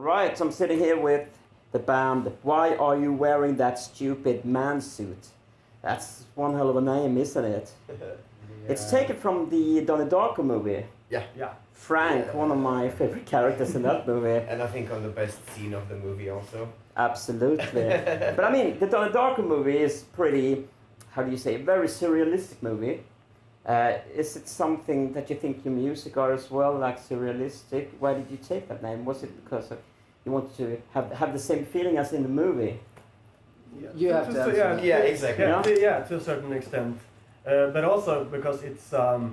Right, I'm sitting here with the band Why Are You Wearing That Stupid Man Suit? That's one hell of a name, isn't it? It's taken from the Donnie Darko movie. Yeah. Frank, one of my favorite characters in that movie. And I think on the best scene of the movie also. Absolutely. But I mean, the Donnie Darko movie is pretty, how do you say, very surrealistic movie. Is it something that you think your music are as well, like surrealistic? Why did you take that name? Was it because you wanted to have the same feeling as in the movie? You have to answer that. Yeah, exactly. Yeah, to a certain extent. But also because it's a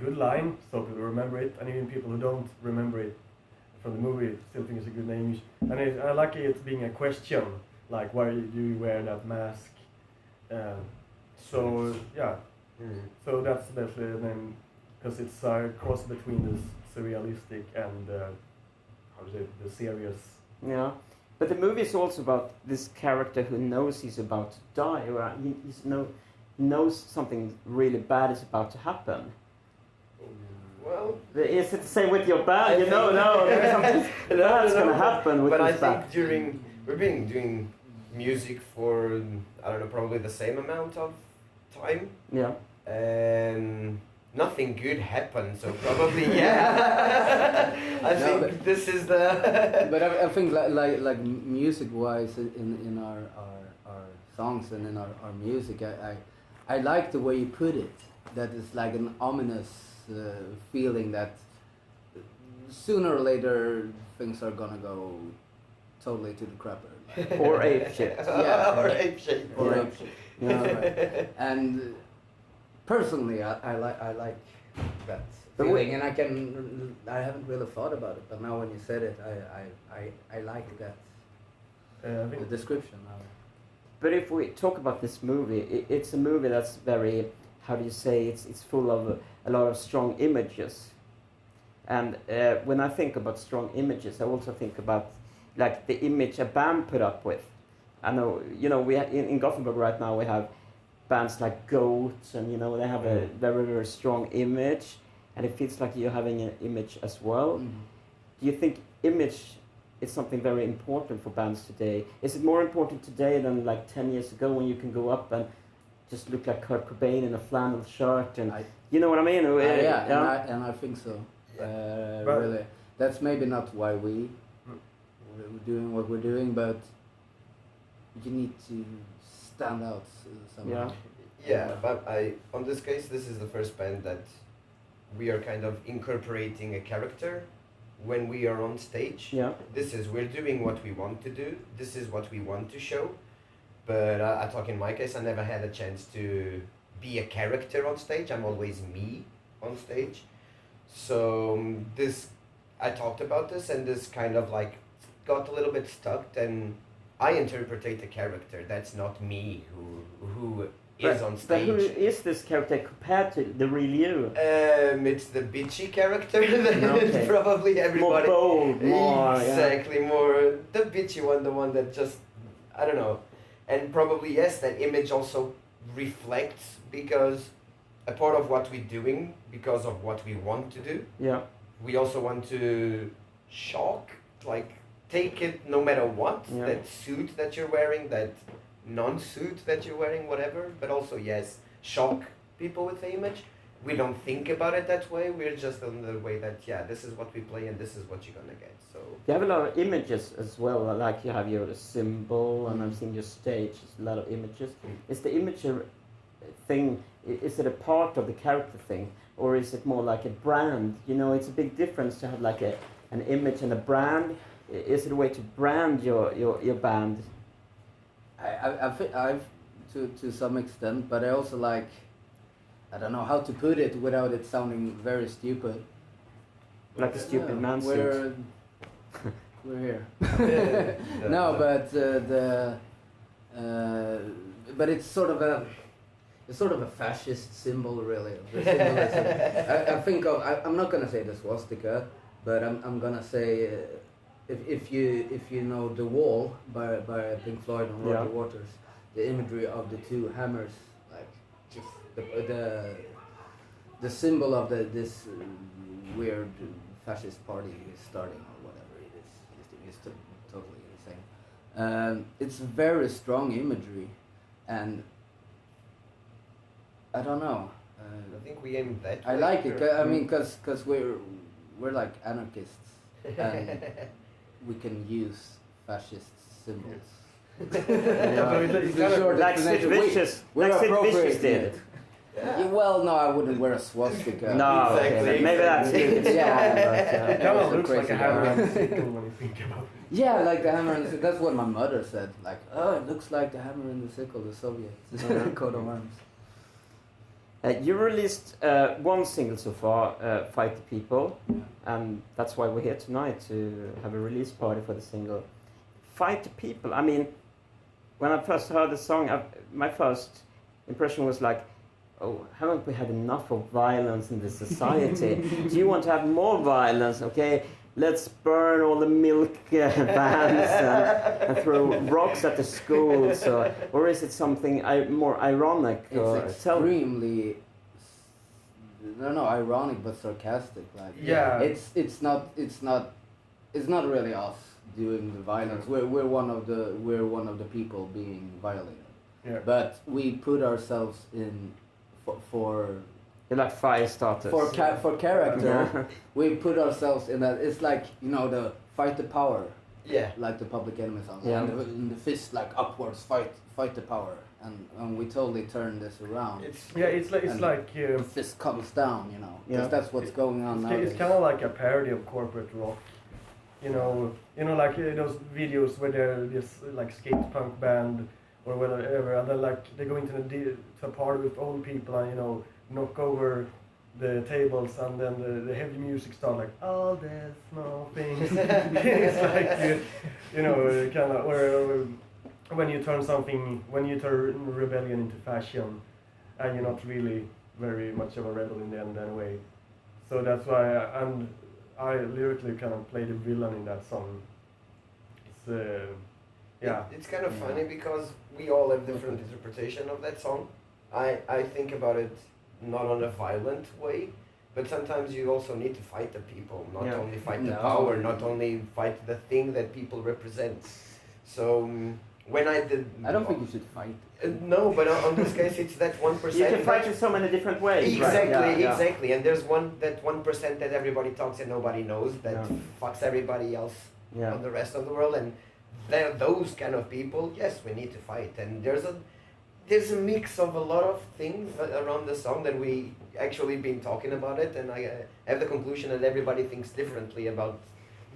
good line, so people remember it, and even people who don't remember it from the movie still think it's a good name. And I like it being a question, like why do you wear that mask? So yeah, so that's definitely the name, because it's a cross between this surrealistic and how to say, the serious. Yeah. But the movie is also about this character who knows he's about to die, or he knows something really bad is about to happen. Well, is it the same with your band? There's something bad's going to happen with but this band. But I think we've been doing music for, I don't know, probably the same amount of time. Yeah. And nothing good happened, so probably, yeah. I think this is the... But I think like music-wise in our songs and in our music, I like the way you put it. That is like an ominous feeling that sooner or later things are gonna go totally to the crapper. Or ape shit. Yeah. Or ape shit. Or ape shit. Yeah, right. And personally, I like that feeling, and I haven't really thought about it, but now when you said it, I like that the description now. But if we talk about this movie, it's a movie that's very, how do you say, it's full of a lot of strong images. And when I think about strong images, I also think about like the image a band put up with. I know, we in Gothenburg right now we have bands like Goats, and they have a very, very strong image, and it feels like you're having an image as well. Mm-hmm. Do you think image is something very important for bands today? Is it more important today than like 10 years ago, when you can go up and just look like Kurt Cobain in a flannel shirt, and you know what I mean? And I think so. Really, that's maybe not why we're doing what we're doing, but you need to stand out somehow. Yeah, but on this case, this is the first band that we are kind of incorporating a character when we are on stage. Yeah. We're doing what we want to do. This is what we want to show. But I talk in my case, I never had a chance to be a character on stage. I'm always me on stage. So I talked about this, and this kind of like got a little bit stuck, and I interpretate the character. That's not me who is on stage. But who is this character compared to the real you? It's the bitchy character that probably everybody... More bold, more... Exactly, more the bitchy one, the one that just, I don't know. And probably, yes, that image also reflects, because a part of what we're doing, because of what we want to do, we also want to shock, like, take it no matter what, that suit that you're wearing, that non-suit that you're wearing, whatever, but also, yes, shock people with the image. We don't think about it that way, we're just on the way that, this is what we play and this is what you're gonna get, so... You have a lot of images as well, like you have your symbol, and I'm seeing your stage, there's a lot of images. Is the image thing, is it a part of the character thing, or is it more like a brand? It's a big difference to have like an image and a brand. Is it a way to brand your band? I've to some extent, but I also like, I don't know how to put it without it sounding very stupid. Like a stupid man suit. We're here. No, but but it's sort of a fascist symbol, really. The symbolism. I think I'm not gonna say the swastika, but I'm gonna say if you know The Wall by Pink Floyd and Roger Waters, the imagery of the two hammers, like just the symbol of this weird fascist party is starting, or whatever it is. totally insane. It's very strong imagery, and I don't know. I think we aim that I way. like it. I mean, because we're like anarchists, and we can use fascist symbols. So it's kind of Short like Sid explanation. Vicious, We're like Sid Vicious appropriating did. it. Yeah, well, no, I wouldn't wear a swastika. No, okay, Exactly. but maybe that's it. Yeah. it kind of It's a looks like crazy a hammer guy. and sickle when you think about it. Yeah, like the hammer and the sickle. That's what my mother said. Like, oh, it looks like the hammer and the sickle, the Soviets. Coat of arms. You released one single so far, Fight the People, and that's why we're here tonight to have a release party for the single. Fight the People, I mean, when I first heard the song, my first impression was like, oh, haven't we had enough of violence in this society? Do you want to have more violence? Okay, let's burn all the milk vans and throw rocks at the schools. Or is it something more ironic? It's extremely, no, ironic but sarcastic. Like, Yeah. it's not really us doing the violence. We're one of the people being violated. Yeah. But we put ourselves in for You're like fire starters. for character. Yeah. We put ourselves in that. It's like, you know, the fight the power, Yeah. like the Public Enemy song. Yeah. And the fist like upwards, fight the power. And we totally turn this around. It's And like the fist comes down, you know. 'Cause Yeah. that's what's going on nowadays. it's kind of like a parody of corporate rock. You know, like those videos where they're this like skate punk band or whatever, and then like they go into a party with old people and, you know, knock over the tables, and then the heavy music starts like all the small things. It's like you know, kind of where when you turn rebellion into fashion, and you're not really very much of a rebel in the end anyway. So that's why I lyrically kind of play the villain in that song. It's yeah. It's kind of funny because we all have different interpretation of that song. I think about it not on a violent way, but sometimes you also need to fight the people, not Yeah. only fight the No. power, not only fight the thing that people represent. So when I did, I don't think you should fight. No, but on this case, it's that 1%. You can fight in so many different ways. Exactly, right? Yeah, exactly. And there's that 1% that everybody talks and nobody knows that Yeah. fucks everybody else Yeah. on the rest of the world. And they're those kind of people. Yes, we need to fight. And there's a mix of a lot of things around the song that we actually been talking about it. And I have the conclusion that everybody thinks differently about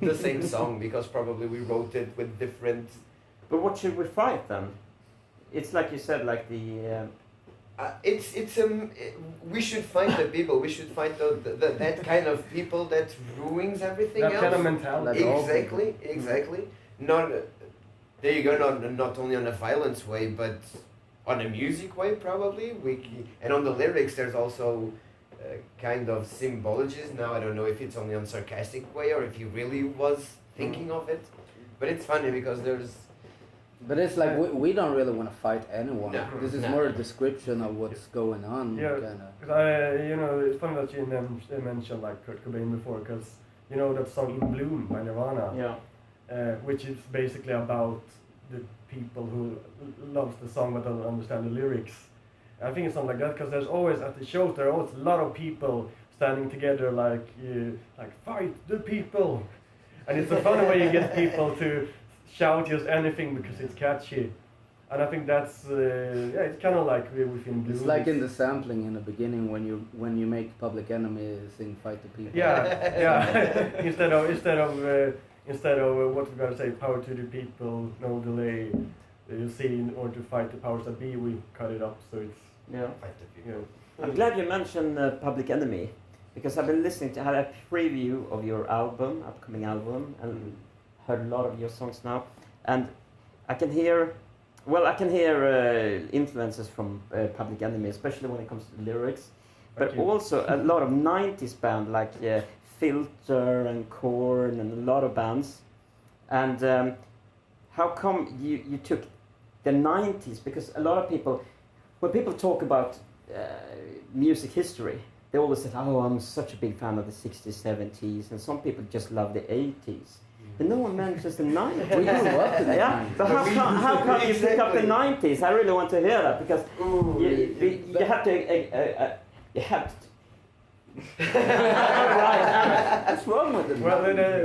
the same song because probably we wrote it with different. But what should we fight then? It's like you said, like the. We should fight the people. We should fight that kind of people that ruins everything That else. kind of mentality. Exactly. Not there you go. Not only on a violence way, but on a music way probably. And on the lyrics, there's also kind of symbologies. Now I don't know if it's only on sarcastic way or if he really was thinking of it. But it's funny because there's. But it's like we don't really want to fight anyone. No. This is No. more a description of what's going on. Yeah. Kinda. Because you know, it's funny that you mentioned like Kurt Cobain before, because you know that song "In Bloom" by Nirvana, which is basically about the people who loves the song but don't understand the lyrics. I think it's something like that because there's always at the shows there are always a lot of people standing together like fight the people, and it's a funny way you get people to shout just anything because it's catchy. And I think that's it's kind of like within blues. It's like in the sampling in the beginning when you make Public Enemy sing "Fight the People." Yeah. instead of what we're gonna say, power to the people, no delay. You see, in order to fight the powers that be, we cut it up so it's Fight the people. you know. I'm glad you mentioned Public Enemy, because I've been listening to had a preview of your upcoming album, and heard a lot of your songs now, and I can hear influences from Public Enemy, especially when it comes to the lyrics, but Thank you. also a lot of 90s bands like Filter and Korn and a lot of bands. And how come you took the 90s? Because a lot of people, when people talk about music history, they always say, oh, I'm such a big fan of the 60s, 70s, and some people just love the 80s. But no one mentions the 90s. We grew up in the Yeah, 90s. but how come you pick up the 90s? I really want to hear that because you have to you have to. Right, what's wrong with it?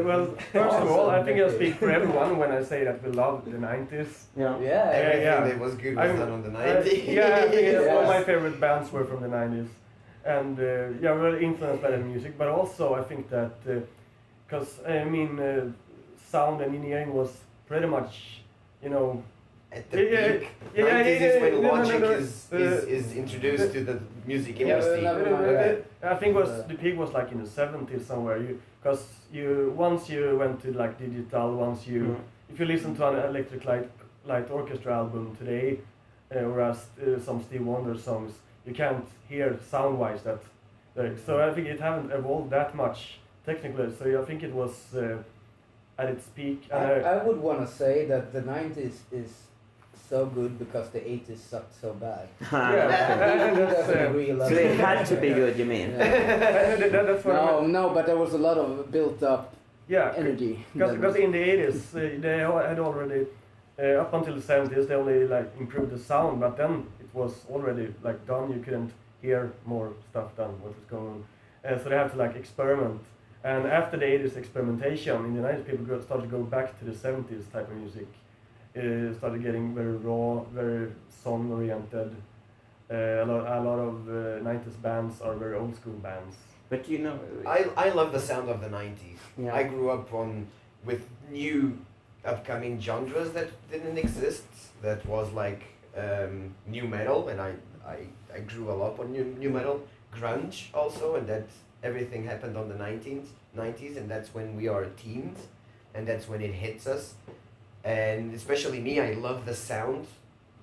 Well, first of all, I think I speak for everyone when I say that we love the 90s. Yeah. Yeah. Everything yeah. that was good was done on the 90s. Yeah, I think all Yes. my favorite bands were from the 90s. And yeah, we were influenced by the music, but also I think that, because I mean, sound engineering was pretty much, you know, At the Yeah, peak, yeah, 90s is when no, Logic no, is introduced to the music Yeah, industry. no, I think the peak was like in the 70s somewhere. Because once you went to like digital, if you listen to an Electric Light Orchestra album today, or some Steve Wonder songs, you can't hear sound-wise that. So I think it haven't evolved that much technically. So I think it was at its peak. I would want to say that the 90s is so good because the 80s sucked so bad. Yeah, He doesn't agree a lot. So it had to be good, you mean? Yeah. That's what I meant. No, but there was a lot of built up Yeah, energy. because in the 80s they had already up until the 70s they only like improved the sound, but then it was already like done. You couldn't hear more stuff done what was going on, so they had to like experiment. And after the 80s experimentation, in the 90s people started to go back to the 70s type of music. Started getting very raw, very song oriented. A lot of 90s bands are very old school bands. But you know, I love the sound of the 90s. Yeah. I grew up with new upcoming genres that didn't exist. That was like new metal, and I grew up on new metal. Grunge also, and that everything happened on the 90s, and that's when we are teens, and that's when it hits us. And especially me, I love the sound,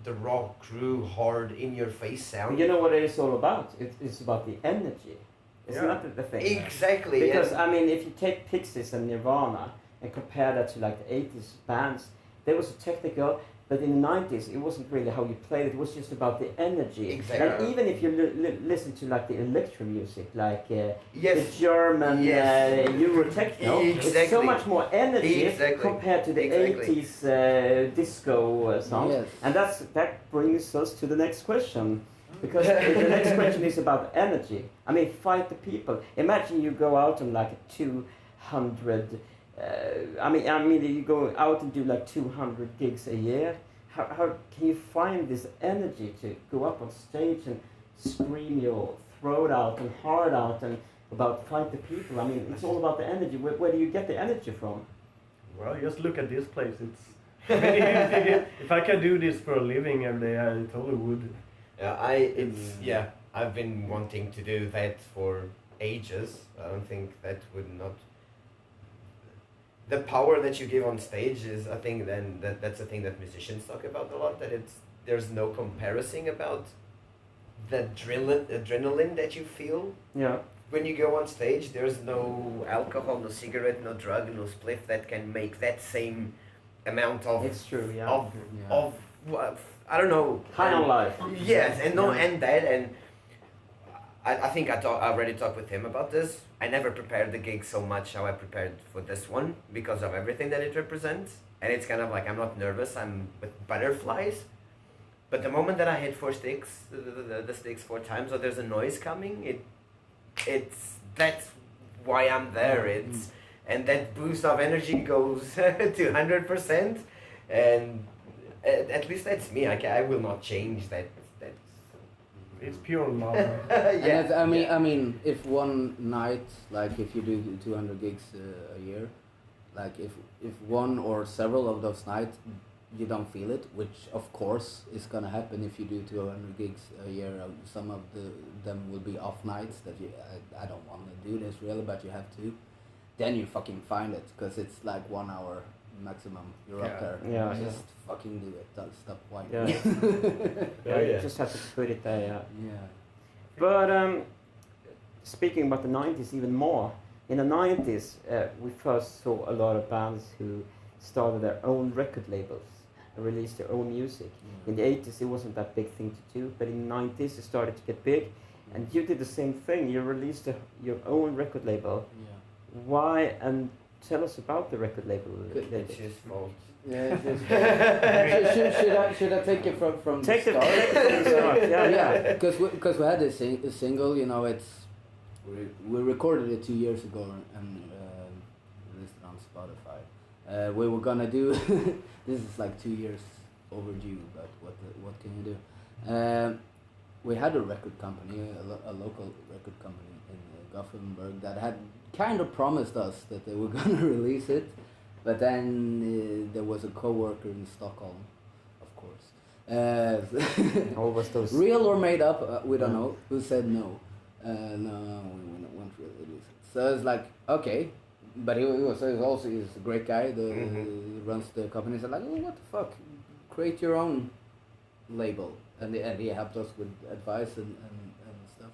the raw, crude, hard, in-your-face sound. you know what it is all about? It's about the energy. It's Yeah. not the thing. Exactly. Because yeah. I mean, if you take Pixies and Nirvana and compare that to like the 80s bands, they were so technical, but in the 90s it wasn't really how you played it. It was just about the energy. Exactly. And even if you listen to like the electro music, like the Yes. German Yes. Euro techno, it's so Exactly. much more energy Exactly. compared to the Exactly. 80s disco songs. Yes. And that brings us to the next question. Because the next question is about energy. I mean, fight the people. Imagine you go out on like 200. I mean, you go out and do like 200 gigs a year. How can you find this energy to go up on stage and scream your throat out and heart out and about fight the people? I mean, it's all about the energy. Where do you get the energy from? Well, just look at this place. It's I mean, if I can do this for a living every day, I totally would. Yeah, I've been wanting to do that for ages. I don't think that would not. The power that you give on stage is, I think, then that's a thing that musicians talk about a lot. That there's no comparison about the adrenaline that you feel Yeah. when you go on stage. There's no alcohol, no cigarette, no drug, no spliff that can make that same amount of It's true, yeah. of I don't know. High on life. Yes, and no, Yeah. and that, and I think I already talked with him about this. I never prepared the gig so much how I prepared for this one because of everything that it represents. And it's kind of like I'm not nervous. I'm with butterflies. But the moment that I hit 4 sticks, the sticks 4 times, or there's a noise coming, that's why I'm there. And that boost of energy goes to 100%, and at least that's me. I will not change that. It's pure love. And I mean, if one night, like if you do 200 gigs a year, like if one or several of those nights you don't feel it, which of course is gonna happen if you do 200 gigs a year. Some of them will be off nights that I don't want to do this really, but you have to. Then you fucking find it, because it's like 1 hour maximum. You're up there. Yeah, Just fucking do it. Don't stop whining. Yeah. Yeah, You yeah. just have to put it there, yeah. Yeah. But speaking about the 90s even more, in the 90s we first saw a lot of bands who started their own record labels and released their own music. In the 80s it wasn't that big thing to do, but in the 90s it started to get big, and you did the same thing. You released your own record label. Yeah. Why and tell us about the record label? It's his fault. Yeah, should I take it from Take the the start? from the start. Yeah. Because we had a single, you know, we recorded it 2 years ago and released it on Spotify. We were gonna do this is like 2 years overdue, but what can you do? We had a record company, a local record company in Gothenburg that had kind of promised us that they were gonna release it. But then there was a co-worker in Stockholm, of course. Always those. Real or made up, we don't know, who said no. No, we won't really release it. So it's like, okay. But he's a great guy, he runs the company. So like, oh, what the fuck? Create your own label. And he helped us with advice and stuff.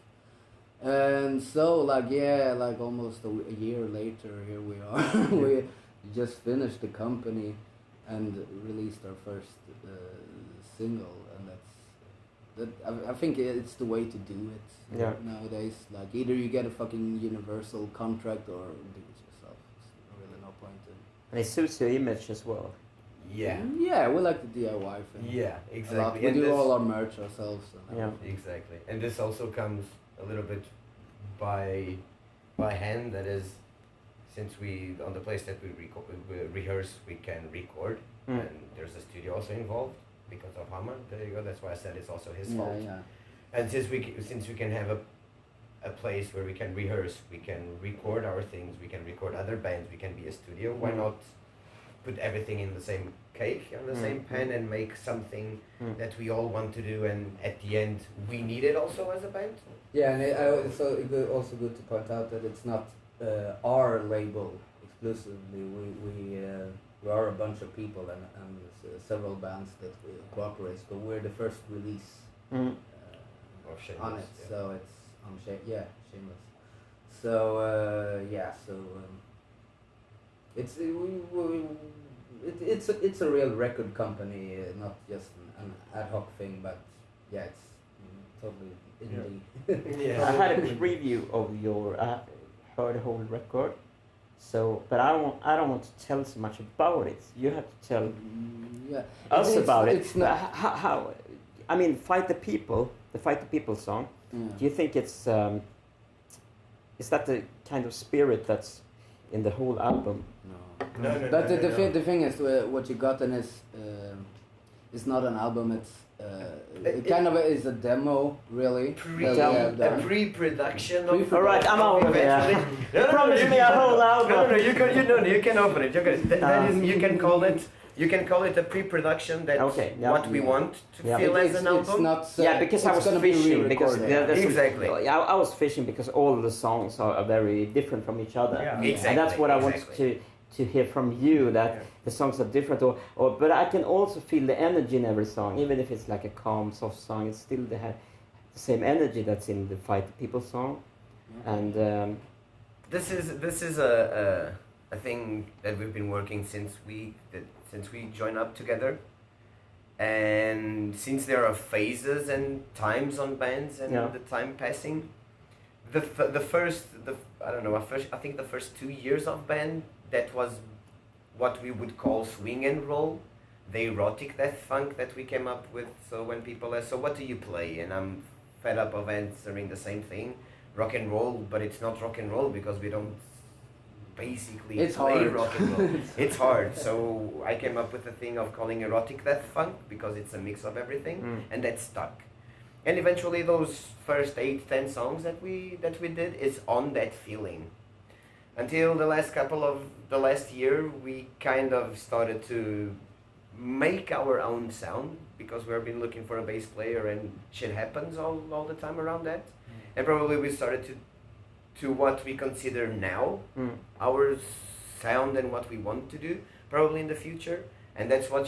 And so like almost a year later, here we are. We just finished the company and released our first single, and I think it's the way to do it nowadays. Like either you get a fucking universal contract or do it yourself. There's really no point in. And it suits your image as well. Yeah. Yeah, we like the DIY thing. Yeah, A lot. exactly. We And do this- all our merch ourselves. Yeah. Exactly, and this also comes a little bit by hand. That is, since we on the place that we rehearse, we can record, Mm. and there's a studio also involved because of Hammer. There you go. That's why I said it's also his Yeah, fault. yeah. And since we can have a place where we can rehearse, we can record our things, we can record other bands, we can be a studio. Why Mm. not put everything in the same cake, on the Mm. same pan, and make something Mm. that we all want to do, and at the end we need it also as a band. Yeah, and it's also good to point out that it's not our label exclusively. We are a bunch of people and several bands that we cooperate, but we're the first release Mm. Of on Shameless, it, yeah. so it's on Shameless. So it's a real record company, not just an ad hoc thing, but yeah, it's totally indie. I had a preview of your heard the whole record, so but I don't want to tell so much about it. You have to tell Yeah, us about it. It's not. How I mean, Fight the People song. Do you think it's is that the kind of spirit that's in the whole album? No, But no, the thing is, what you gotten is not an album. It's it kind of is a demo, really. A pre-production of. All right, I'm out of here. Promise me a whole album. No, you can open it. You can call it. You can call it a pre-production. That's Okay, yeah. what we want to Yeah. feel as an It's album. not. Yeah, because I was gonna be fishing because re-recorded. Exactly. I was fishing because all the songs are very different from each other. Yeah. Exactly. And that's what I want exactly. to hear from you, that Yeah. the songs are different, but I can also feel the energy in every song, even if it's like a calm, soft song. It's still the same energy that's in the Fight the People song, and This is a thing that we've been working since we joined up together, and since there are phases and times on bands and Yeah. the time passing, I think the first 2 years of band, that was what we would call swing and roll, the erotic death funk that we came up with. So when people ask, so what do you play? And I'm fed up of answering the same thing, rock and roll, but it's not rock and roll because we don't basically It's play hard. rock and roll. It's hard. So I came up with the thing of calling erotic death funk because it's a mix of everything, and that stuck. And eventually those first 8-10 songs that we did is on that feeling. Until the last year, we kind of started to make our own sound because we've been looking for a bass player and shit happens all the time around that. And probably we started to what we consider now our sound and what we want to do probably in the future. And that's why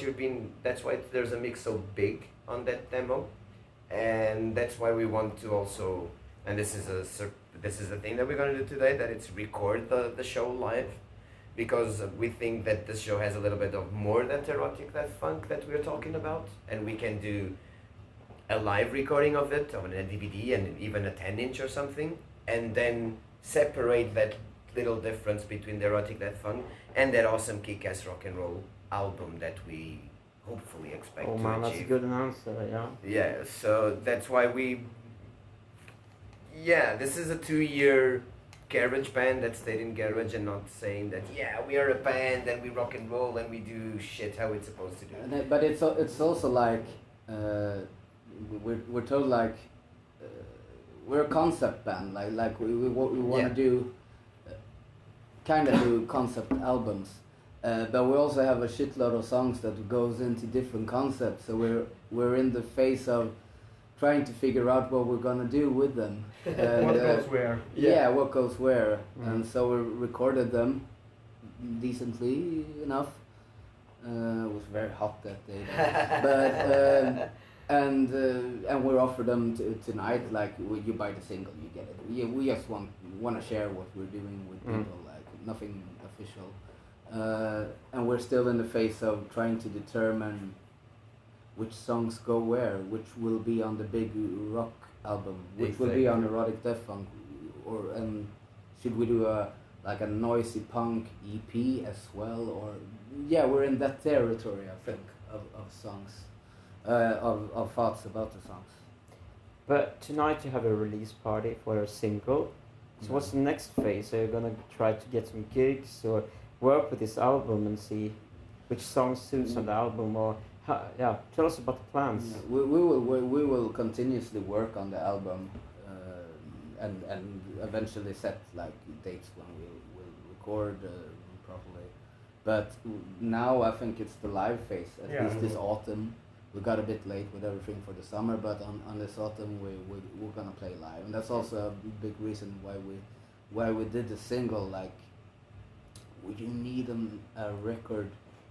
there's a mix so big on that demo. And that's why we want to also, and this is the thing that we're going to do today, that it's record the show live, because we think that this show has a little bit of more that erotic, that funk that we're talking about, and we can do a live recording of it on a DVD and even a 10-inch or something, and then separate that little difference between the erotic death funk and that awesome kick-ass rock and roll album that we hopefully expect Oh to man, that's a achieve. good answer. Yeah. Yeah, so that's why this is a 2-year garage band that stayed in garage and not saying that, we are a band and we rock and roll and we do shit how it's supposed to do. But it's also like we're told like we're a concept band, like we want to do kind of do concept albums, but we also have a shitload of songs that goes into different concepts, so we're in the phase of trying to figure out what we're gonna do with them. And, What goes where? Yeah, what goes where. And so we recorded them decently enough. It was very hot that day, but and we offer them tonight. Like you buy the single, you get it. We just want to share what we're doing with people, like nothing official. And we're still in the phase of trying to determine which songs go where, which will be on the big rock album, which will be on Erotic Death Funk, and should we do a noisy punk EP as well, or we're in that territory, I think, of songs, of thoughts about the songs. But tonight you have a release party for a single. So what's the next phase? Are you gonna try to get some gigs or work with this album and see which song suits on the album, or tell us about the plans. We will continuously work on the album, and eventually set like dates when we'll record properly. But now I think it's the live phase. At least this autumn, we got a bit late with everything for the summer, but on this autumn we're gonna play live, and that's also a big reason why we did the single. Like, you need a record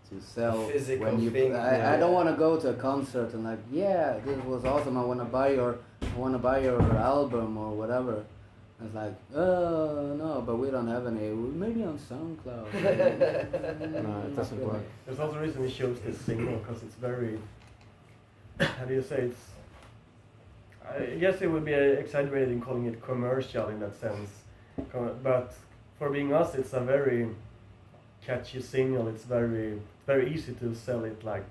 to sell when you thing. I don't want to go to a concert and like, this was awesome, I want to buy your album or whatever. It's like, oh no, but we don't have any. Maybe on SoundCloud. No, it doesn't work. There's also a reason we chose this single, because it's very, how do you say, it's, I guess it would be exaggerating calling it commercial in that sense, but for being us, it's a very catchy single. It's very easy to sell it like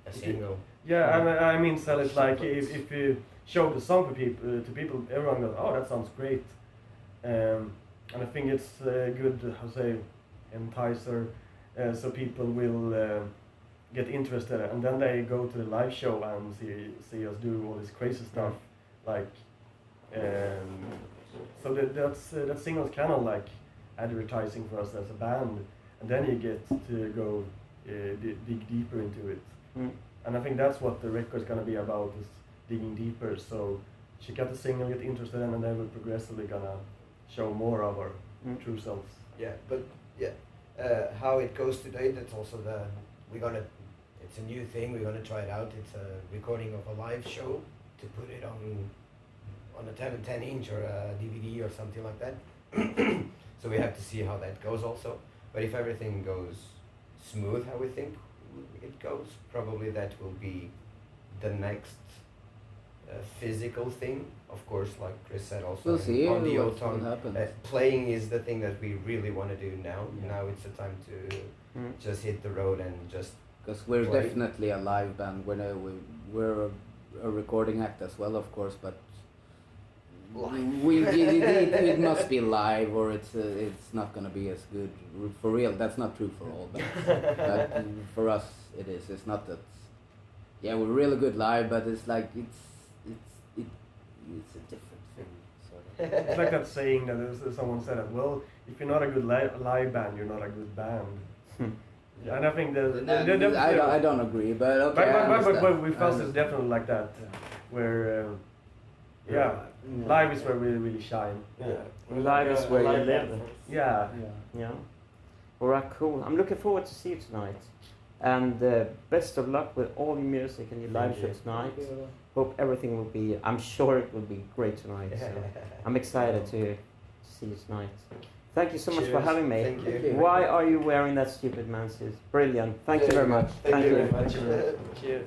a single. I mean sell it like if you show the song to people, everyone goes, oh, that sounds great, and I think it's a good, enticer, so people will get interested, and then they go to the live show and see us do all this crazy stuff, like, so that single's kind of like advertising for us as a band, and then you get to go dig deeper into it. And I think that's what the record's gonna be about, is digging deeper. So check out the single, get interested, and then we're progressively gonna show more of our true selves. How it goes today, that's also it's a new thing, we're gonna try it out. It's a recording of a live show to put it on a 10-inch or a DVD or something like that. So we have to see how that goes also. But if everything goes smooth, how we think it goes, probably that will be the next physical thing. Of course, like Chris said, also we'll see on the what autumn, happens. playing is the thing that we really want to do now. Now it's the time to just hit the road and just. Because we're play. definitely a live band. We're a recording act as well, of course, but it must be live, or it's not gonna be as good for real. That's not true for all bands, but for us it is. It's not that. Yeah, we're really good live, but it's like it's a different thing. Sort of. It's like that saying that someone said that, well, if you're not a good live band, you're not a good band. And I think I don't agree, but okay. But with us it's definitely like that, where live is where we really shine. Live is where you live. Yeah. Alright, cool. I'm looking forward to see you tonight. And best of luck with all your music and your live show tonight. Hope everything will be, I'm sure it will be great tonight. So I'm excited to see you tonight. Thank you so much for having me. Thank you. Why are you wearing that stupid man suit? Brilliant. Thank you very much. Thank you very you. much. Cheers.